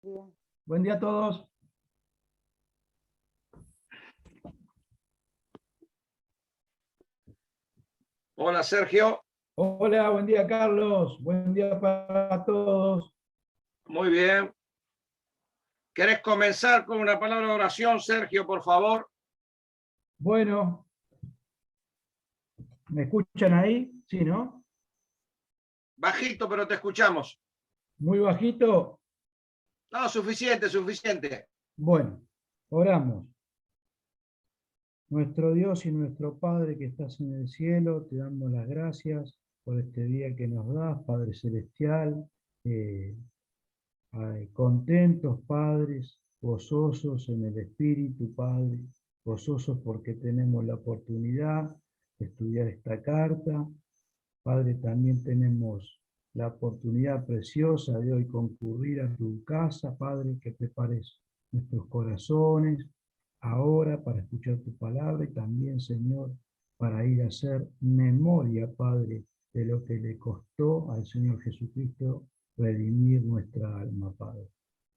Buen día a todos. Hola, Sergio. Hola, buen día, Carlos. Buen día para todos. Muy bien. ¿Querés comenzar con una palabra de oración, Sergio, por favor? Bueno, ¿me escuchan ahí? Sí, ¿no? Bajito, pero te escuchamos. Muy bajito. No, suficiente, suficiente. Bueno, oramos. Nuestro Dios y nuestro Padre que estás en el cielo, te damos las gracias por este día que nos das, Padre Celestial. Contentos, padres, gozosos en el Espíritu, Padre, gozosos porque tenemos la oportunidad de estudiar esta carta. Padre, también tenemos la oportunidad preciosa de hoy concurrir a tu casa, Padre, que prepares nuestros corazones ahora para escuchar tu palabra y también, Señor, para ir a hacer memoria, Padre, de lo que le costó al Señor Jesucristo redimir nuestra alma, Padre.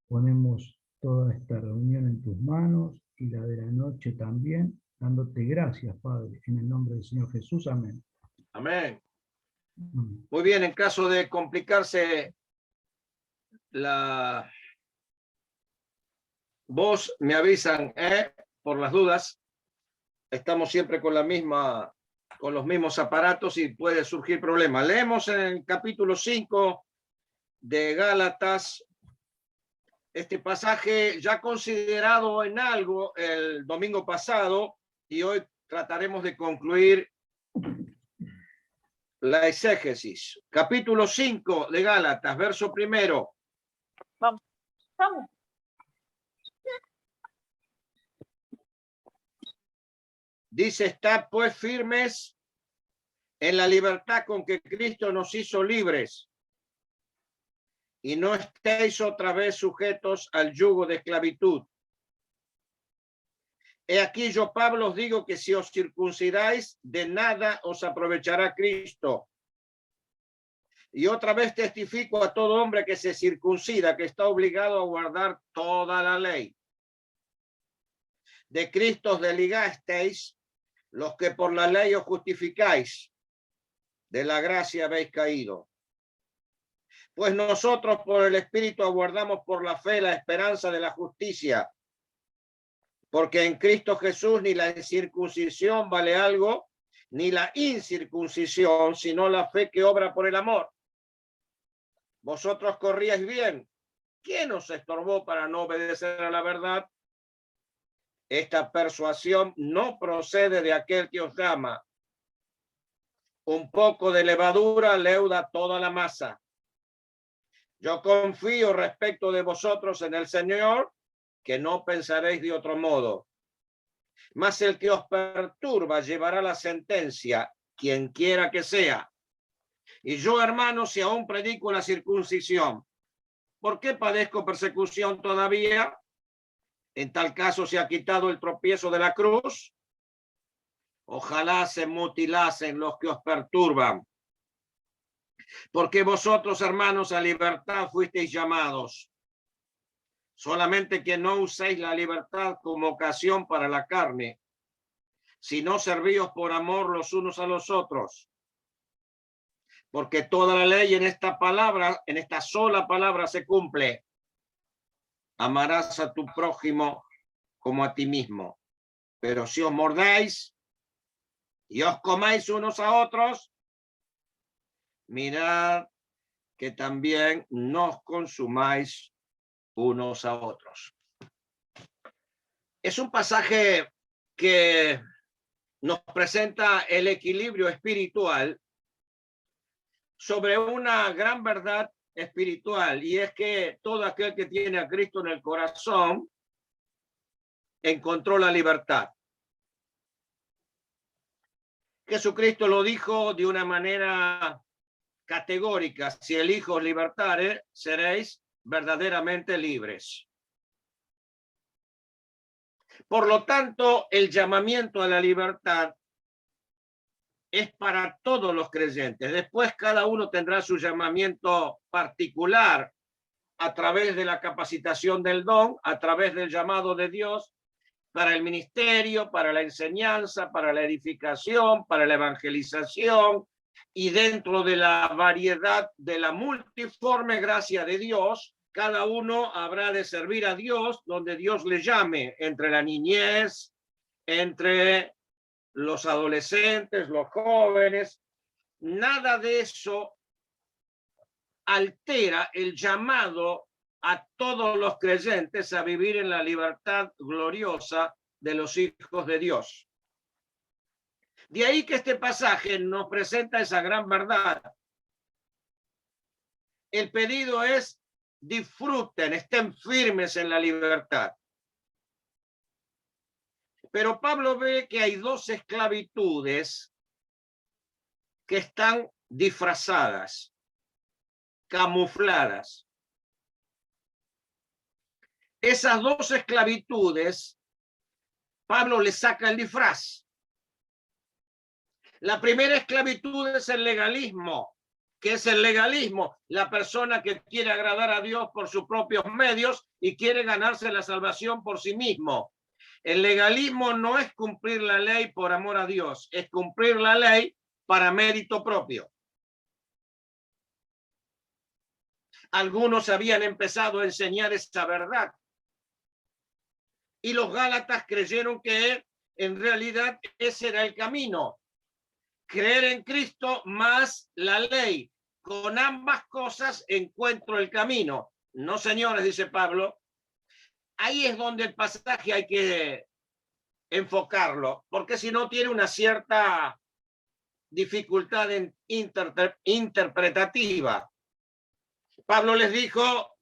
Ponemos toda esta reunión en tus manos y la de la noche también, dándote gracias, Padre, en el nombre del Señor Jesús. Amén. Amén. Muy bien, en caso de complicarse la voz, me avisan, por las dudas. Estamos siempre con los mismos aparatos y puede surgir problemas. Leemos en el capítulo 5 de Gálatas, este pasaje ya considerado en algo el domingo pasado, y hoy trataremos de concluir la exégesis. Capítulo 5 de Gálatas, verso 1. Vamos. Dice: estad pues firmes en la libertad con que Cristo nos hizo libres, y no estéis otra vez sujetos al yugo de esclavitud. He aquí yo, Pablo, os digo que si os circuncidáis, de nada os aprovechará Cristo. Y otra vez testifico a todo hombre que se circuncida, que está obligado a guardar toda la ley. De Cristo os desligasteis, los que por la ley os justificáis, de la gracia habéis caído. Pues nosotros por el Espíritu aguardamos por la fe la esperanza de la justicia. Porque en Cristo Jesús ni la circuncisión vale algo, ni la incircuncisión, sino la fe que obra por el amor. Vosotros corríais bien. ¿Quién os estorbó para no obedecer a la verdad? Esta persuasión no procede de aquel que os llama. Un poco de levadura leuda toda la masa. Yo confío respecto de vosotros en el Señor, que no pensaréis de otro modo. Mas el que os perturba llevará la sentencia, quien quiera que sea. Y yo, hermanos, si aún predico la circuncisión, ¿por qué padezco persecución todavía? En tal caso se ha quitado el tropiezo de la cruz. Ojalá se mutilasen los que os perturban. Porque vosotros, hermanos, a libertad fuisteis llamados. Solamente que no uséis la libertad como ocasión para la carne, sino servíos por amor los unos a los otros. Porque toda la ley en esta palabra, en esta sola palabra se cumple. Amarás a tu prójimo como a ti mismo. Pero si os mordáis y os comáis unos a otros, mirad que también no os consumáis unos a otros. Es un pasaje que nos presenta el equilibrio espiritual sobre una gran verdad espiritual, y es que todo aquel que tiene a Cristo en el corazón encontró la libertad. Jesucristo lo dijo de una manera categórica: si el Hijo os libertare, seréis verdaderamente libres. Por lo tanto, el llamamiento a la libertad es para todos los creyentes. Después cada uno tendrá su llamamiento particular a través de la capacitación del don, a través del llamado de Dios para el ministerio, para la enseñanza, para la edificación, para la evangelización, y dentro de la variedad de la multiforme gracia de Dios, cada uno habrá de servir a Dios donde Dios le llame, entre la niñez, entre los adolescentes, los jóvenes. Nada de eso altera el llamado a todos los creyentes a vivir en la libertad gloriosa de los hijos de Dios. De ahí que este pasaje nos presenta esa gran verdad. El pedido es: disfruten, estén firmes en la libertad. Pero Pablo ve que hay dos esclavitudes que están disfrazadas, camufladas. Esas dos esclavitudes, Pablo le saca el disfraz. La primera esclavitud es el legalismo. ¿Qué es el legalismo? La persona que quiere agradar a Dios por sus propios medios y quiere ganarse la salvación por sí mismo. El legalismo no es cumplir la ley por amor a Dios, es cumplir la ley para mérito propio. Algunos habían empezado a enseñar esta verdad y los gálatas creyeron que en realidad ese era el camino. Creer en Cristo más la ley. Con ambas cosas encuentro el camino. No, señores, dice Pablo. Ahí es donde el pasaje hay que enfocarlo, porque si no tiene una cierta dificultad interpretativa. Pablo les dijo: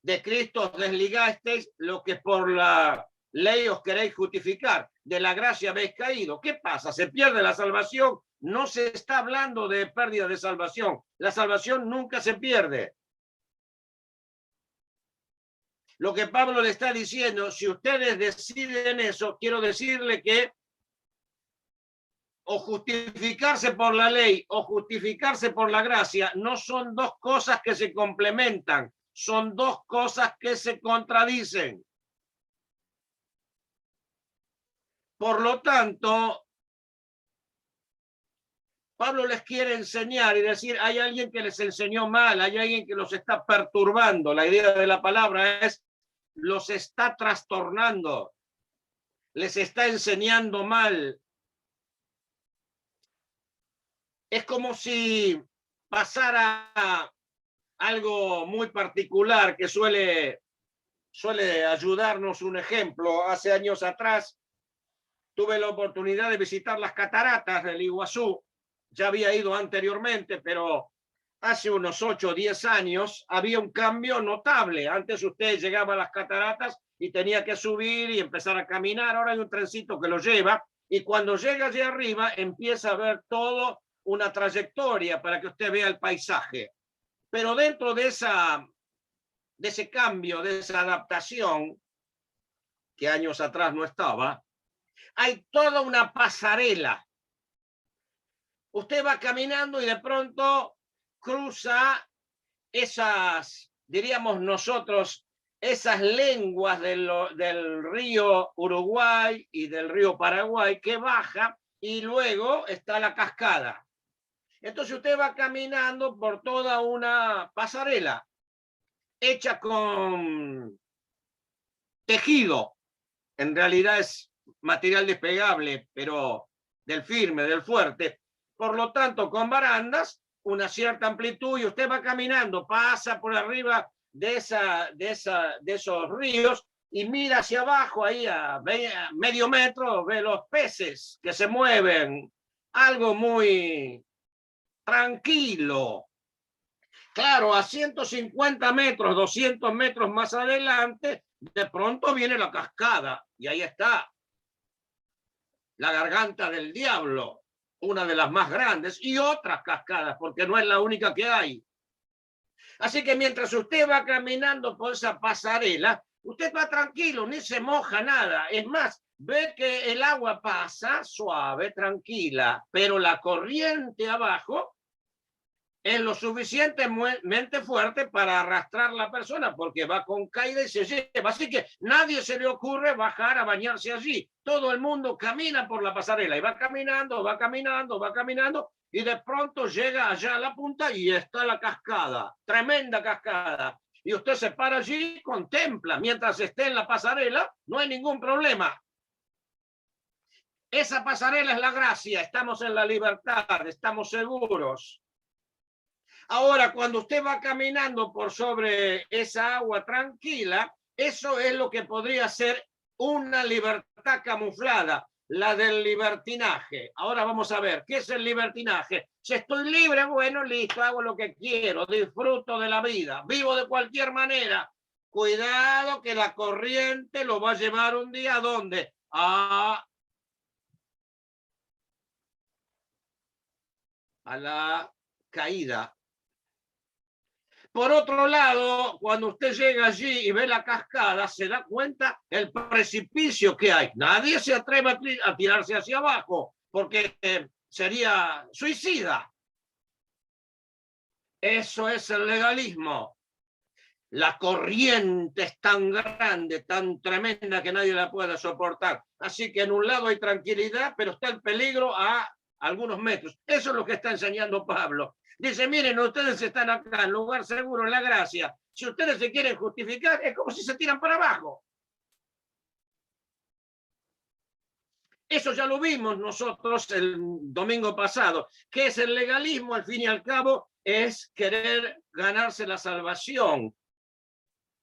de Cristo os desligasteis, lo que por la ley os queréis justificar, de la gracia habéis caído. ¿Qué pasa? ¿Se pierde la salvación? No se está hablando de pérdida de salvación. La salvación nunca se pierde. Lo que Pablo le está diciendo, si ustedes deciden eso, quiero decirle que o justificarse por la ley o justificarse por la gracia no son dos cosas que se complementan, son dos cosas que se contradicen. Por lo tanto, Pablo les quiere enseñar y decir: hay alguien que les enseñó mal, hay alguien que los está perturbando. La idea de la palabra es: los está trastornando, les está enseñando mal. Es como si pasara algo muy particular que suele ayudarnos un ejemplo. Hace años atrás tuve la oportunidad de visitar las cataratas del Iguazú. Ya había ido anteriormente, pero hace unos 8 o 10 años había un cambio notable. Antes usted llegaba a las cataratas y tenía que subir y empezar a caminar. Ahora hay un trencito que lo lleva y cuando llega allá arriba empieza a ver todo una trayectoria para que usted vea el paisaje. Pero dentro de ese cambio, de esa adaptación, que años atrás no estaba, hay toda una pasarela. Usted va caminando y de pronto cruza esas, diríamos nosotros, esas lenguas del río Uruguay y del río Paraguay que baja y luego está la cascada. Entonces usted va caminando por toda una pasarela hecha con tejido. En realidad es material despegable, pero del firme, del fuerte. Por lo tanto, con barandas, una cierta amplitud, y usted va caminando, pasa por arriba de esos ríos y mira hacia abajo, ahí a medio metro, ve los peces que se mueven. Algo muy tranquilo. Claro, a 150 metros, 200 metros más adelante, de pronto viene la cascada y ahí está la garganta del diablo, una de las más grandes, y otras cascadas, porque no es la única que hay. Así que mientras usted va caminando por esa pasarela, usted va tranquilo, ni se moja nada. Es más, ve que el agua pasa suave, tranquila, pero la corriente abajo es lo suficientemente fuerte para arrastrar a la persona, porque va con caída y se lleva. Así que nadie se le ocurre bajar a bañarse allí. Todo el mundo camina por la pasarela y va caminando, va caminando, va caminando, y de pronto llega allá a la punta y está la cascada, tremenda cascada. Y usted se para allí y contempla. Mientras esté en la pasarela, no hay ningún problema. Esa pasarela es la gracia, estamos en la libertad, estamos seguros. Ahora, cuando usted va caminando por sobre esa agua tranquila, eso es lo que podría ser una libertad camuflada, la del libertinaje. Ahora vamos a ver, ¿qué es el libertinaje? Si estoy libre, bueno, listo, hago lo que quiero, disfruto de la vida, vivo de cualquier manera. Cuidado que la corriente lo va a llevar un día ¿a dónde? A la caída. Por otro lado, cuando usted llega allí y ve la cascada, se da cuenta el precipicio que hay. Nadie se atreve a tirarse hacia abajo porque sería suicida. Eso es el legalismo. La corriente es tan grande, tan tremenda que nadie la puede soportar. Así que en un lado hay tranquilidad, pero está el peligro a algunos metros. Eso es lo que está enseñando Pablo. Dice, miren, ustedes están acá, en lugar seguro, en la gracia. Si ustedes se quieren justificar, es como si se tiran para abajo. Eso ya lo vimos nosotros el domingo pasado. ¿Qué es el legalismo? Al fin y al cabo, es querer ganarse la salvación,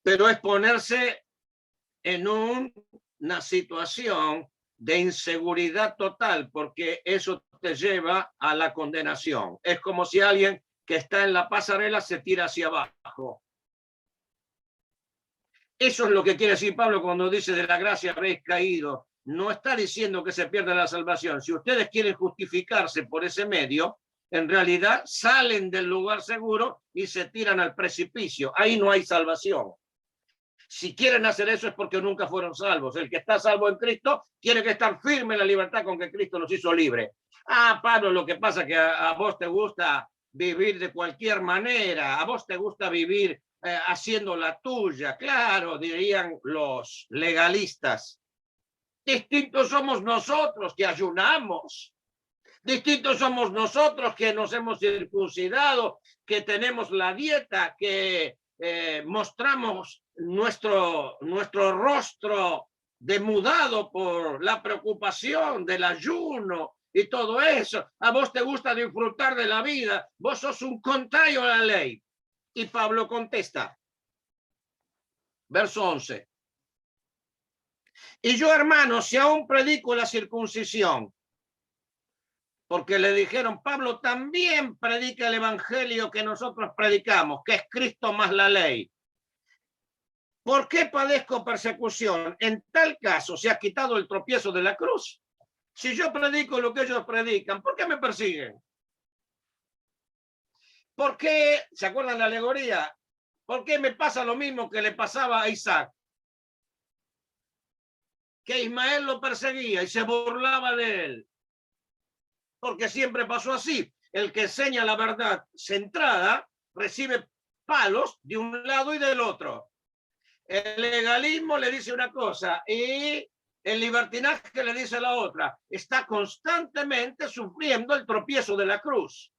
pero es ponerse en una situación de inseguridad total, porque eso te lleva a la condenación. Es como si alguien que está en la pasarela se tira hacia abajo. Eso es lo que quiere decir Pablo cuando dice de la gracia habéis caído. No está diciendo que se pierda la salvación. Si ustedes quieren justificarse por ese medio, en realidad salen del lugar seguro y se tiran al precipicio. Ahí no hay salvación. Si quieren hacer eso es porque nunca fueron salvos. El que está salvo en Cristo tiene que estar firme en la libertad con que Cristo nos hizo libre. Ah, Pablo, lo que pasa es que a vos te gusta vivir de cualquier manera, a vos te gusta vivir haciendo la tuya. Claro, dirían los legalistas. Distintos somos nosotros que ayunamos. Distintos somos nosotros que nos hemos circuncidado, que tenemos la dieta, que mostramos nuestro rostro demudado por la preocupación del ayuno y todo eso. A vos te gusta disfrutar de la vida, vos sos un contrario a la ley. Y Pablo contesta, verso 11. Y yo, hermanos, si aún predico la circuncisión, porque le dijeron, Pablo también predica el evangelio que nosotros predicamos, que es Cristo más la ley. ¿Por qué padezco persecución? En tal caso, se ha quitado el tropiezo de la cruz. Si yo predico lo que ellos predican, ¿por qué me persiguen? ¿Por qué? ¿Se acuerdan la alegoría? ¿Por qué me pasa lo mismo que le pasaba a Isaac? Que Ismael lo perseguía y se burlaba de él. Porque siempre pasó así. El que enseña la verdad centrada recibe palos de un lado y del otro. El legalismo le dice una cosa y el libertinaje le dice la otra. Está constantemente sufriendo el tropiezo de la cruz.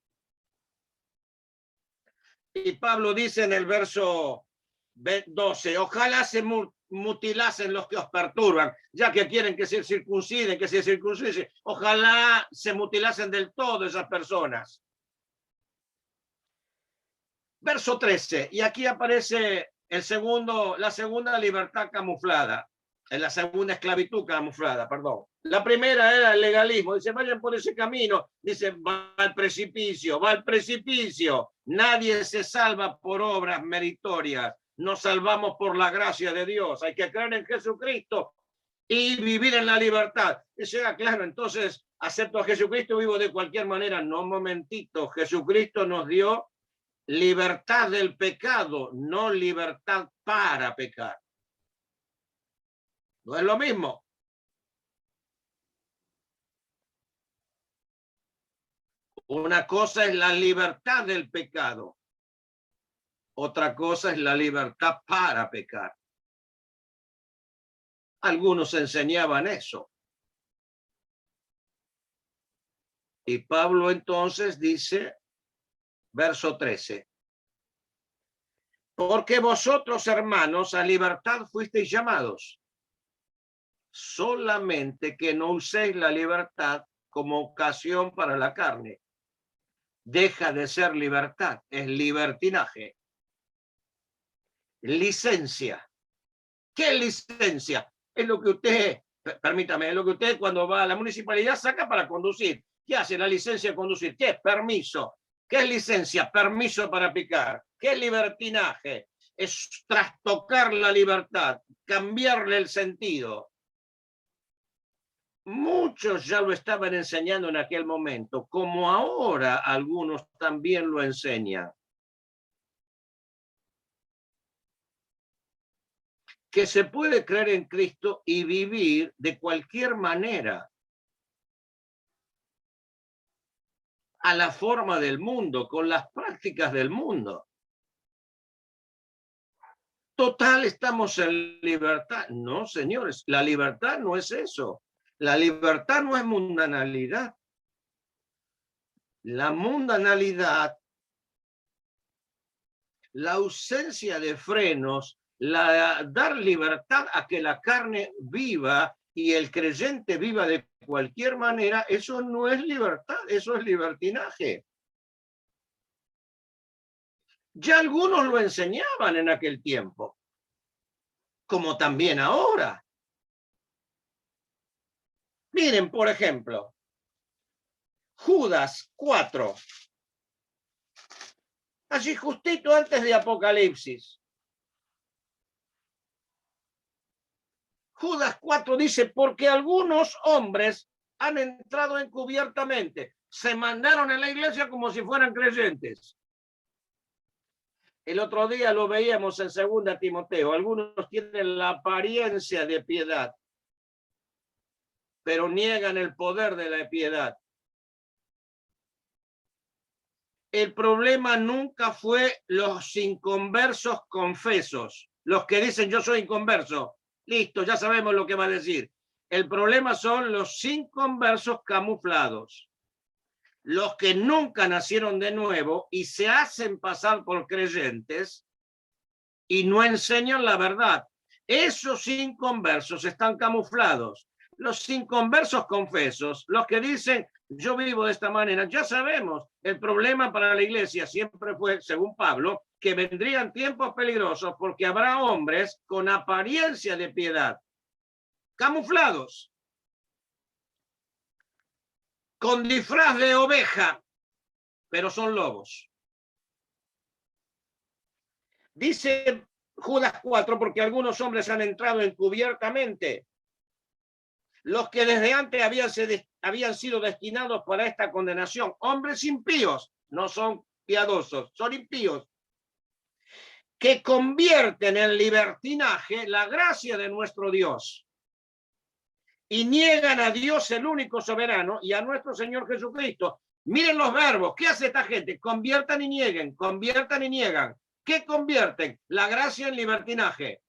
Y Pablo dice en el verso 12, ojalá se mutilasen los que os perturban, ya que quieren que se circunciden, que se circunciden. Ojalá se mutilasen del todo esas personas. Verso 13, y aquí aparece la segunda libertad camuflada, la segunda esclavitud camuflada, perdón. La primera era el legalismo, dice, vayan por ese camino, dice, va al precipicio, va al precipicio. Nadie se salva por obras meritorias, nos salvamos por la gracia de Dios, hay que creer en Jesucristo y vivir en la libertad. Eso era claro, entonces acepto a Jesucristo, vivo de cualquier manera. No, un momentito, Jesucristo nos dio libertad del pecado, no libertad para pecar. No es lo mismo. Una cosa es la libertad del pecado. Otra cosa es la libertad para pecar. Algunos enseñaban eso. Y Pablo entonces dice, verso 13, porque vosotros, hermanos, a libertad fuisteis llamados, solamente que no uséis la libertad como ocasión para la carne. Deja de ser libertad, es libertinaje. Licencia. ¿Qué licencia? Es lo que usted, permítame, es lo que usted cuando va a la municipalidad saca para conducir. ¿Qué hace la licencia de conducir? ¿Qué es permiso? ¿Qué es licencia? Permiso para picar. ¿Qué es libertinaje? Es trastocar la libertad, cambiarle el sentido. Muchos ya lo estaban enseñando en aquel momento, como ahora algunos también lo enseñan. Que se puede creer en Cristo y vivir de cualquier manera, a la forma del mundo, con las prácticas del mundo. Total, estamos en libertad. No, señores, la libertad no es eso. La libertad no es mundanalidad. La mundanalidad, la ausencia de frenos, dar libertad a que la carne viva y el creyente viva de cualquier manera, eso no es libertad, eso es libertinaje. Ya algunos lo enseñaban en aquel tiempo, como también ahora. Miren, por ejemplo, Judas 4, allí justito antes de Apocalipsis. Judas 4 dice, porque algunos hombres han entrado encubiertamente, se mandaron en la iglesia como si fueran creyentes. El otro día lo veíamos en 2 Timoteo, algunos tienen la apariencia de piedad, pero niegan el poder de la piedad. El problema nunca fue los inconversos confesos, los que dicen yo soy inconverso. Listo, ya sabemos lo que va a decir. El problema son los inconversos camuflados, los que nunca nacieron de nuevo y se hacen pasar por creyentes y no enseñan la verdad. Esos inconversos están camuflados. Los inconversos confesos, los que dicen yo vivo de esta manera, ya sabemos, el problema para la iglesia siempre fue, según Pablo, que vendrían tiempos peligrosos porque habrá hombres con apariencia de piedad, camuflados, con disfraz de oveja, pero son lobos. Dice Judas 4, porque algunos hombres han entrado encubiertamente, los que desde antes habían sido destinados para esta condenación, hombres impíos, no son piadosos, son impíos, que convierten en libertinaje la gracia de nuestro Dios y niegan a Dios el único soberano y a nuestro Señor Jesucristo. Miren los verbos, ¿qué hace esta gente? Conviertan y nieguen, conviertan y niegan. ¿Qué convierten? La gracia en libertinaje.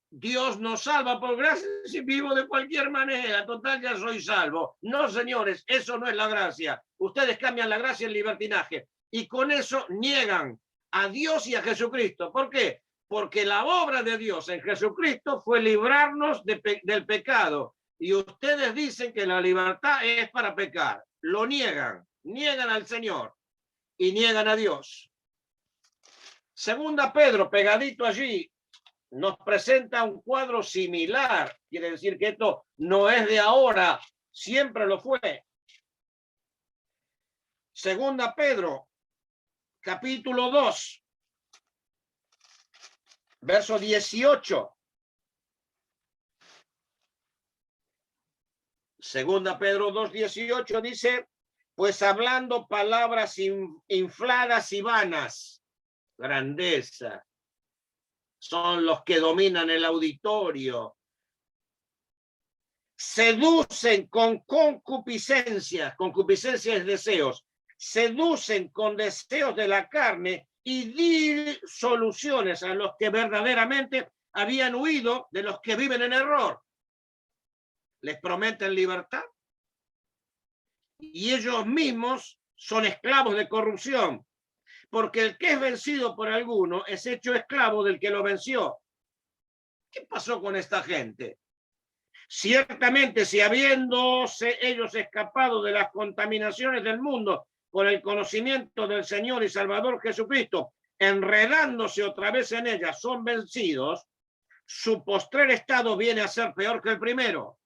Dios nos salva por gracia si vivo de cualquier manera. Total, ya soy salvo. No, señores, eso no es la gracia. Ustedes cambian la gracia en libertinaje y con eso niegan a Dios y a Jesucristo. ¿Por qué? Porque la obra de Dios en Jesucristo fue librarnos del pecado. Y ustedes dicen que la libertad es para pecar. Lo niegan. Niegan al Señor y niegan a Dios. 2 Pedro, pegadito allí, nos presenta un cuadro similar. Quiere decir que esto no es de ahora, siempre lo fue. 2 Pedro, capítulo 2, verso 18. 2 Pedro 2:18 dice, pues hablando palabras infladas y vanas, grandeza, son los que dominan el auditorio. seducen con concupiscencia es deseos, seducen con deseos de la carne y disoluciones a los que verdaderamente habían huido de los que viven en error. Les prometen libertad y ellos mismos son esclavos de corrupción, porque el que es vencido por alguno es hecho esclavo del que lo venció. ¿Qué pasó con esta gente? Ciertamente, si habiéndose ellos escapado de las contaminaciones del mundo por el conocimiento del Señor y Salvador Jesucristo, enredándose otra vez en ellas, son vencidos, su postrer estado viene a ser peor que el primero,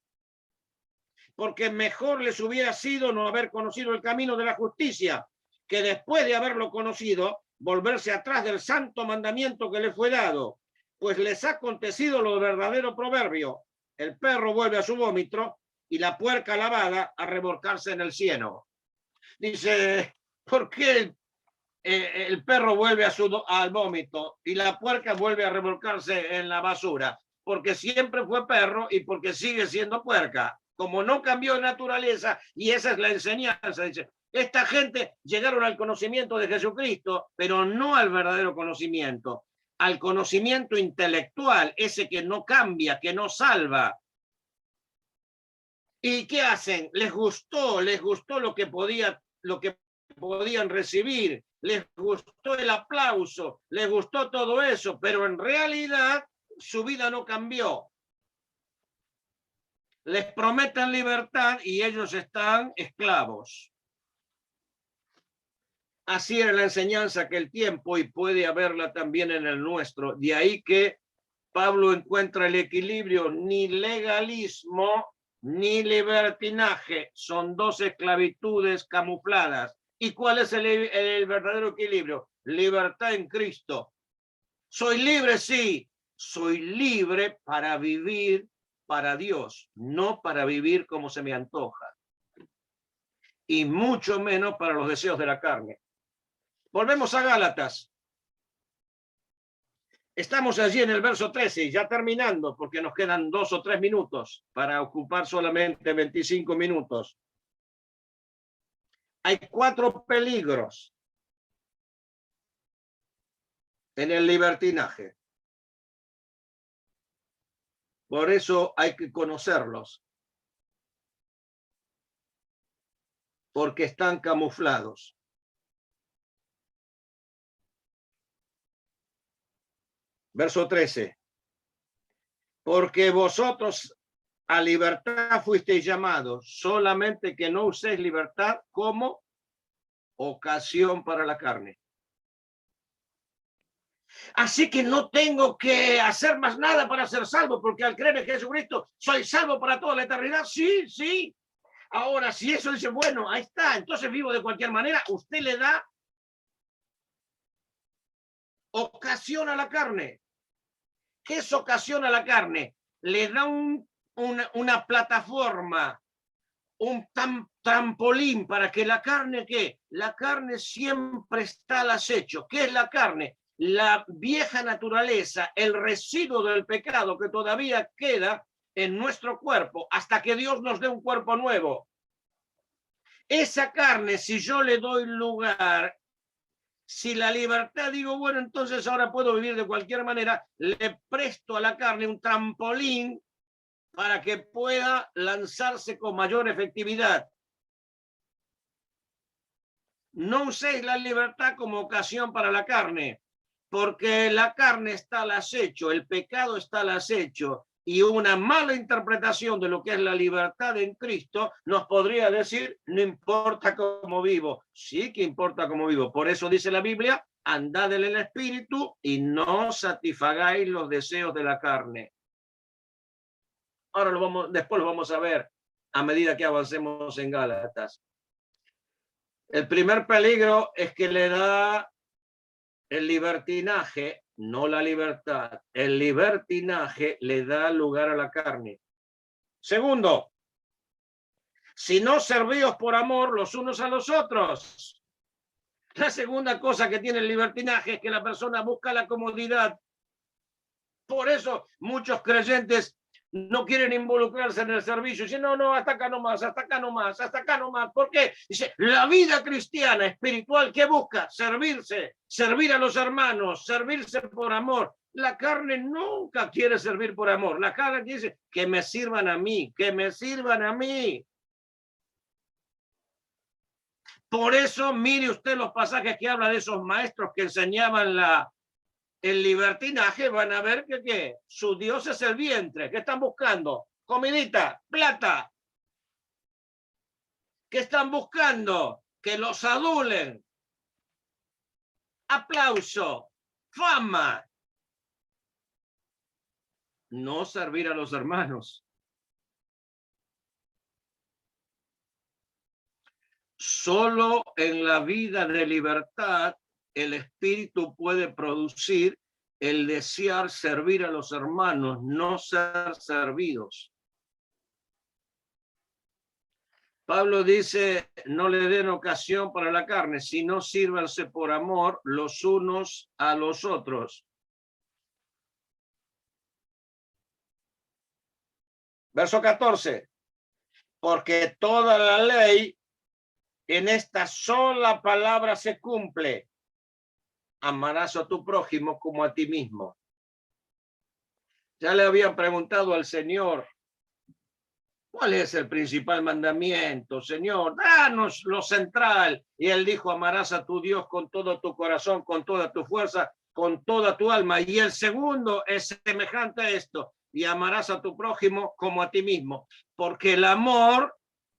porque mejor les hubiera sido no haber conocido el camino de la justicia, que después de haberlo conocido, volverse atrás del santo mandamiento que les fue dado, pues les ha acontecido lo verdadero proverbio: el perro vuelve a su vómito y la puerca lavada a revolcarse en el cieno. Dice, ¿por qué el perro vuelve al vómito y la puerca vuelve a revolcarse en la basura? Porque siempre fue perro y porque sigue siendo puerca. Como no cambió de naturaleza, y esa es la enseñanza, dice, esta gente llegaron al conocimiento de Jesucristo, pero no al verdadero conocimiento, al conocimiento intelectual, ese que no cambia, que no salva. ¿Y qué hacen? Les gustó lo que podían recibir, les gustó el aplauso, les gustó todo eso, pero en realidad su vida no cambió. Les prometen libertad y ellos están esclavos. Así era la enseñanza aquel tiempo y puede haberla también en el nuestro. De ahí que Pablo encuentra el equilibrio: ni legalismo ni libertinaje, son dos esclavitudes camufladas. ¿Y cuál es el verdadero equilibrio? Libertad en Cristo. Soy libre, sí, soy libre para vivir para Dios, no para vivir como se me antoja, y mucho menos para los deseos de la carne. Volvemos a Gálatas. Estamos allí en el verso 13, ya terminando, porque nos quedan 2 o 3 minutos para ocupar solamente 25 minutos. Hay 4 peligros en el libertinaje. Por eso hay que conocerlos, porque están camuflados. Verso 13. Porque vosotros a libertad fuisteis llamados, solamente que no uséis libertad como ocasión para la carne. Así que no tengo que hacer más nada para ser salvo, porque al creer en Jesucristo soy salvo para toda la eternidad. Sí, sí. Ahora, si eso dice, bueno, ahí está, entonces vivo de cualquier manera, usted le da ocasión a la carne. ¿Qué es ocasión a la carne? Le da una plataforma, un trampolín para que la carne, ¿qué? La carne siempre está al acecho. ¿Qué es la carne? La vieja naturaleza, el residuo del pecado que todavía queda en nuestro cuerpo hasta que Dios nos dé un cuerpo nuevo. Esa carne, si yo le doy lugar, si la libertad digo, bueno, entonces ahora puedo vivir de cualquier manera, le presto a la carne un trampolín para que pueda lanzarse con mayor efectividad. No uséis la libertad como ocasión para la carne, porque la carne está al acecho, el pecado está al acecho, y una mala interpretación de lo que es la libertad en Cristo nos podría decir, no importa cómo vivo. Sí que importa cómo vivo. Por eso dice la Biblia, andad en el Espíritu y no satisfagáis los deseos de la carne. Ahora después lo vamos a ver a medida que avancemos en Gálatas. El primer peligro es que le da el libertinaje, no la libertad. El libertinaje le da lugar a la carne. Segundo, si no servíos por amor los unos a los otros. La segunda cosa que tiene el libertinaje es que la persona busca la comodidad. Por eso muchos creyentes no quieren involucrarse en el servicio. Dicen, no, hasta acá nomás, hasta acá nomás, hasta acá nomás. ¿Por qué? Dice, la vida cristiana, espiritual, ¿qué busca? Servirse, servir a los hermanos, servirse por amor. La carne nunca quiere servir por amor. La carne dice, que me sirvan a mí, que me sirvan a mí. Por eso, mire usted los pasajes que habla de esos maestros que enseñaban el libertinaje, van a ver que su Dios es el vientre. ¿Qué están buscando? Comidita, plata. ¿Qué están buscando? Que los adulen. Aplauso, fama. No servir a los hermanos. Solo en la vida de libertad el espíritu puede producir el desear servir a los hermanos, no ser servidos. Pablo dice, no le den ocasión para la carne, sino sírvanse por amor los unos a los otros. Verso 14. Porque toda la ley en esta sola palabra se cumple. Amarás a tu prójimo como a ti mismo. Ya le habían preguntado al Señor, ¿cuál es el principal mandamiento, Señor? Danos lo central. Y él dijo, amarás a tu Dios con todo tu corazón, con toda tu fuerza, con toda tu alma. Y el segundo es semejante a esto, y amarás a tu prójimo como a ti mismo. Porque el amor,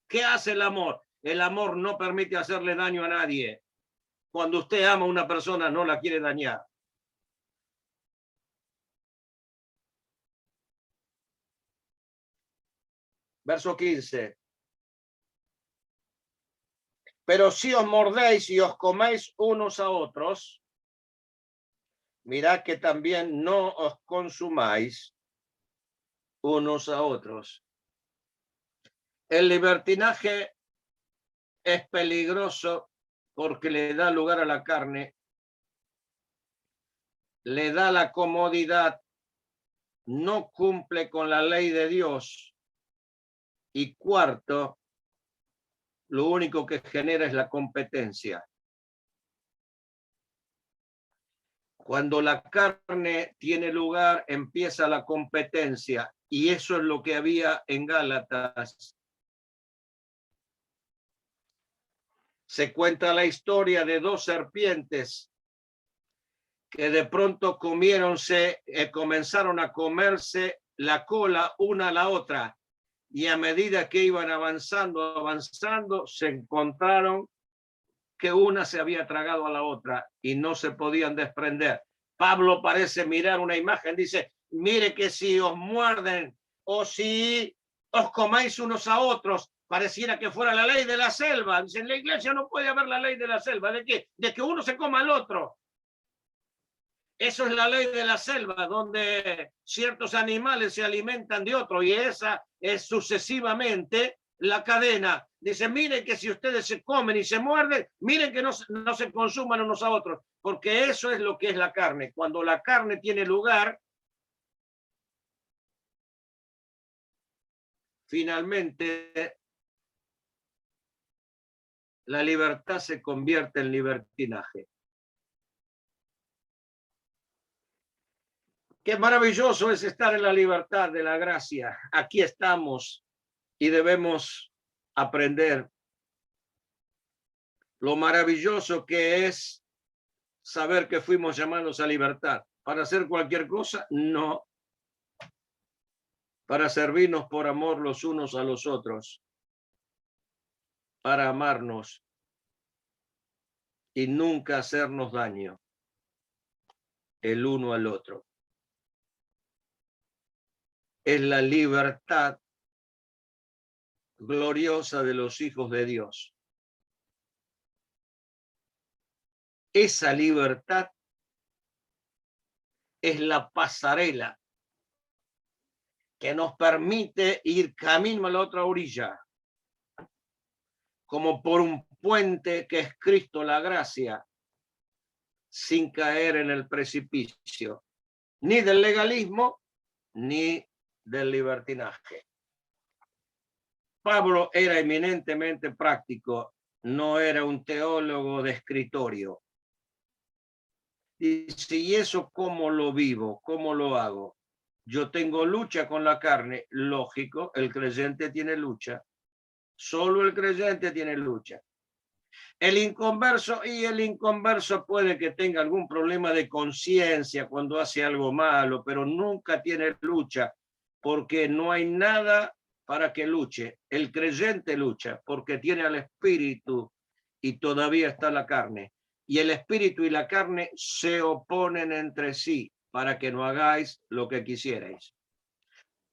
¿qué hace el amor? El amor no permite hacerle daño a nadie. Cuando usted ama a una persona, no la quiere dañar. Verso 15. Pero si os mordéis y os coméis unos a otros, mirad que también no os consumáis unos a otros. El libertinaje es peligroso porque le da lugar a la carne, le da la comodidad, no cumple con la ley de Dios. Y cuarto, lo único que genera es la competencia. Cuando la carne tiene lugar, empieza la competencia. Y eso es lo que había en Gálatas. Se cuenta la historia de dos serpientes que de pronto comenzaron a comerse la cola una a la otra. Y a medida que iban avanzando, se encontraron que una se había tragado a la otra y no se podían desprender. Pablo parece mirar una imagen, dice, mire que si os muerden o si os comáis unos a otros, pareciera que fuera la ley de la selva. Dice, en la iglesia no puede haber la ley de la selva. ¿De qué? De que uno se coma al otro. Eso es la ley de la selva, donde ciertos animales se alimentan de otro, y esa es sucesivamente la cadena. Dice, miren que si ustedes se comen y se muerden, miren que no se consuman unos a otros, porque eso es lo que es la carne. Cuando la carne tiene lugar, finalmente la libertad se convierte en libertinaje. Qué maravilloso es estar en la libertad de la gracia. Aquí estamos y debemos aprender lo maravilloso que es saber que fuimos llamados a libertad. ¿Para hacer cualquier cosa? No. Para servirnos por amor los unos a los otros. Para amarnos y nunca hacernos daño el uno al otro. Es la libertad gloriosa de los hijos de Dios. Esa libertad es la pasarela que nos permite ir camino a la otra orilla, como por un puente que es Cristo la gracia, sin caer en el precipicio, ni del legalismo, ni del libertinaje. Pablo era eminentemente práctico, no era un teólogo de escritorio. Y si eso, ¿cómo lo vivo? ¿Cómo lo hago? Yo tengo lucha con la carne, lógico, el creyente tiene lucha. Solo el creyente tiene lucha. El inconverso puede que tenga algún problema de conciencia cuando hace algo malo, pero nunca tiene lucha, porque no hay nada para que luche. El creyente lucha porque tiene al espíritu y todavía está la carne. Y el espíritu y la carne se oponen entre sí para que no hagáis lo que quisierais.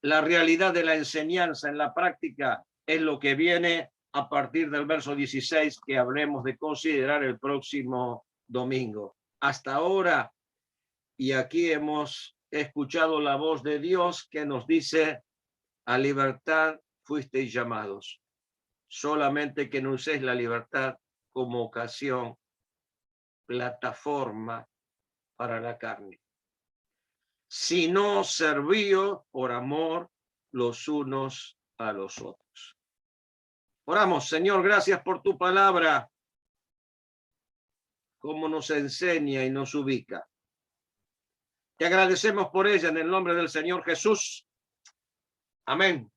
La realidad de la enseñanza en la práctica es lo que viene a partir del verso 16 que habremos de considerar el próximo domingo. Hasta ahora, y aquí hemos escuchado la voz de Dios que nos dice: a libertad fuisteis llamados, solamente que no uséis la libertad como ocasión, plataforma para la carne, sino servíos por amor los unos a los otros. Oramos. Señor, gracias por tu palabra, cómo nos enseña y nos ubica. Te agradecemos por ella en el nombre del Señor Jesús. Amén.